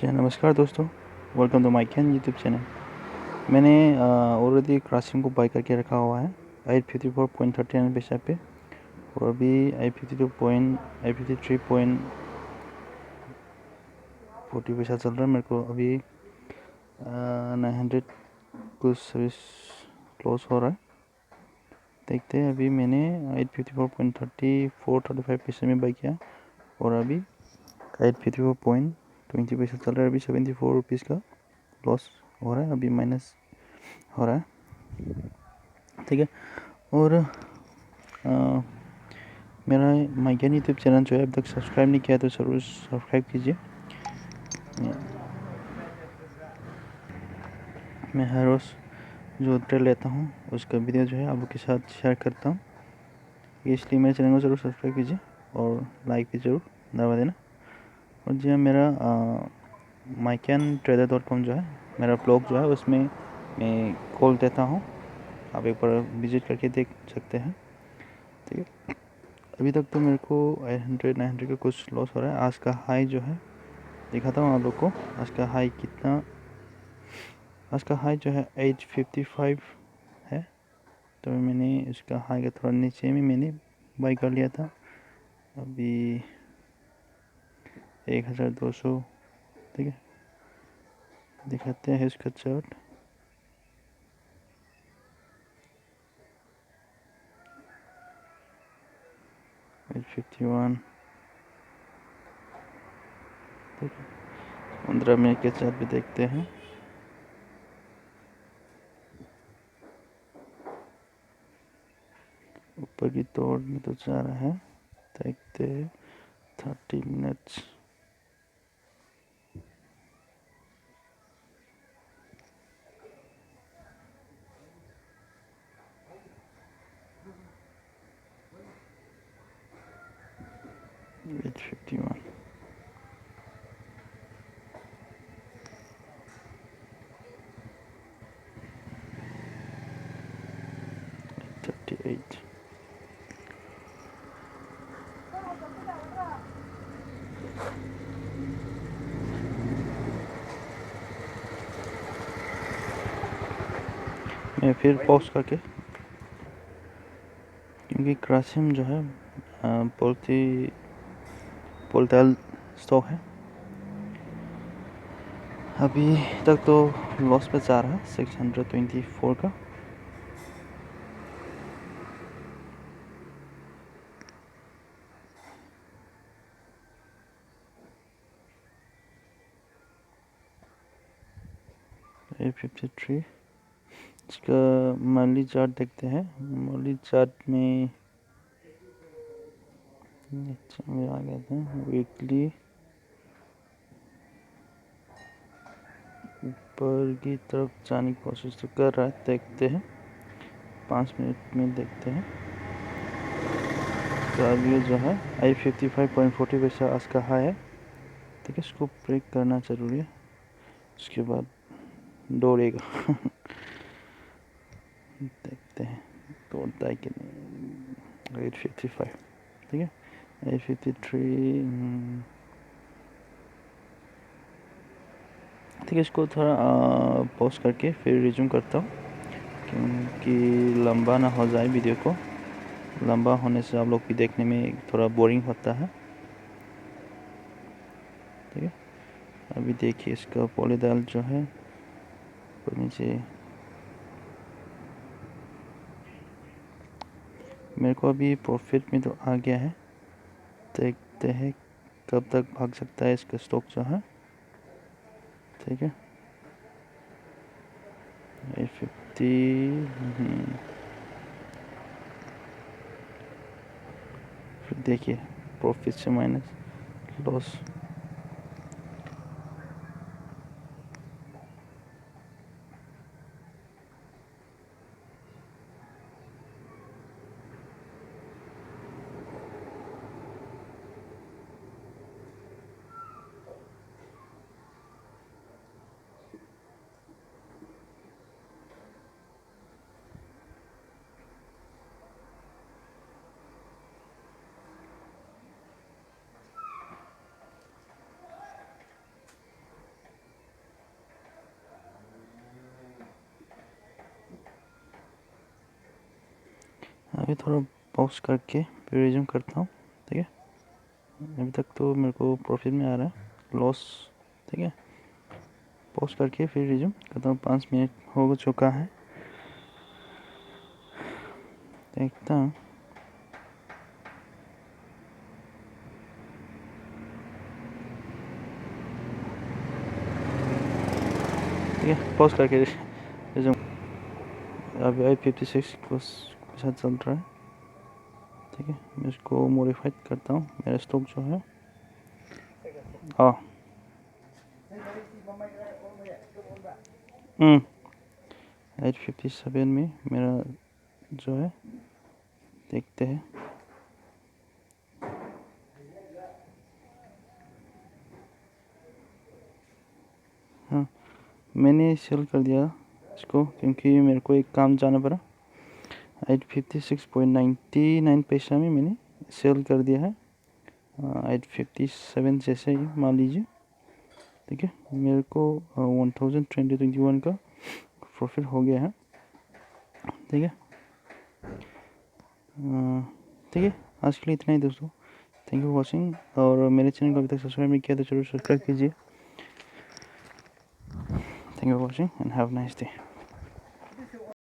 जी नमस्कार दोस्तों, welcome to मygyan YouTube channel. मैंने ऑलरेडी ग्रासिम को बाई करके रखा हुआ है 854.39 पैसा पे, और अभी 853.40 पैसा चल रहा है। मेरे को अभी 900 कुछ सर्विस क्लोज हो रहा है। देखते हैं, अभी मैंने 854.34-35 पैसे में बाई किया, और अभी 854.20 पैसा चल रहा है। अभी 74 रुपीज़ का लॉस हो रहा है, अभी माइनस हो रहा है। ठीक है, और मेरा mygyan यूट्यूब चैनल जो है अब तक सब्सक्राइब नहीं किया तो ज़रूर सब्सक्राइब कीजिए। मैं हर रोज़ जो ट्रेड लेता हूँ उसका वीडियो जो है आप लोग के साथ शेयर करता हूँ, इसलिए मेरे चैनल को ज़रूर सब्सक्राइब कीजिए और लाइक भी ज़रूर दबा देना। और जी हाँ, मेरा mygyantrader.com जो है मेरा ब्लॉग जो है, उसमें मैं कॉल देता हूँ, आप एक बार विज़िट करके देख सकते हैं। ठीक है, अभी तक तो मेरे को 800-900 का कुछ लॉस हो रहा है। आज का हाई जो है दिखाता हूँ आप लोग को। आज का हाई जो है 855 है, तो मैंने इसका हाई का थोड़ा नीचे में मैंने बाई कर लिया था। अभी 1200, ठीक है, दिखाते हैं इसका चार्ट। एट 51, ठीक है, 15 मिनट के चार्ट भी देखते हैं। ऊपर की तोड़ में तो जा रहा है, देखते हैं 30 मिनट्स। एट 51, $38। मैं फिर पॉज करके, क्योंकि ग्रासिम जो है वोलेटाइल स्टॉक है, अभी तक तो लॉस पे जा रहा है 624 का। $853, इसका मंथली चार्ट देखते हैं। मंथली चार्ट में आ गया था, वीकली ऊपर की तरफ जाने की कोशिश तो कर रहा है, देखते हैं 5 मिनट में देखते हैं। तो अभी जो है 855.40 पैसा आज का हाई है। ठीक है, इसको ब्रेक करना ज़रूरी है, उसके बाद दौड़ेगा। देखते हैं तोड़ता है कि नहीं। 855, ठीक है, 853, ठीक है, इसको थोड़ा पॉज करके फिर रिज्यूम करता हूँ, क्योंकि लंबा ना हो जाए वीडियो को। लंबा होने से आप लोग भी देखने में थोड़ा बोरिंग होता है। ठीक है, अभी देखिए इसका पॉलीडाल जो है ऊपर नीचे, मेरे को अभी प्रॉफिट में तो आ गया है। देखते हैं कब तक भाग सकता है इसका स्टॉक जो है। ठीक है, 850, फिर देखिए प्रॉफिट से माइनस लॉस। अभी थोड़ा पॉज करके फिर रिज्यूम करता हूँ, ठीक है। अभी तक तो मेरे को प्रॉफिट में आ रहा है, लॉस, ठीक है। पॉज करके फिर रिज्यूम करता हूँ। 5 मिनट हो चुका है, देखता हूँ। ठीक है, पॉज करके रिज्यूम। अभी I56 के साथ चल रहा है, ठीक है। मैं इसको मॉडिफाइड करता हूँ, मेरा स्टॉक जो है। हाँ, 857 में मेरा जो है, देखते हैं। हाँ, मैंने सेल कर दिया इसको क्योंकि मेरे को एक काम जाना पड़ा। 856.99 पैसा में मैंने सेल कर दिया है। 857 जैसे ही मान लीजिए, ठीक है। मेरे को 1021 का प्रॉफिट हो गया है, ठीक है। ठीक है, आज के लिए इतना ही दोस्तों। थैंक यू फॉर वॉचिंग, और मेरे चैनल को अभी तक सब्सक्राइब नहीं किया तो जरूर सब्सक्राइब कीजिए। Thank you for watching and have a nice day.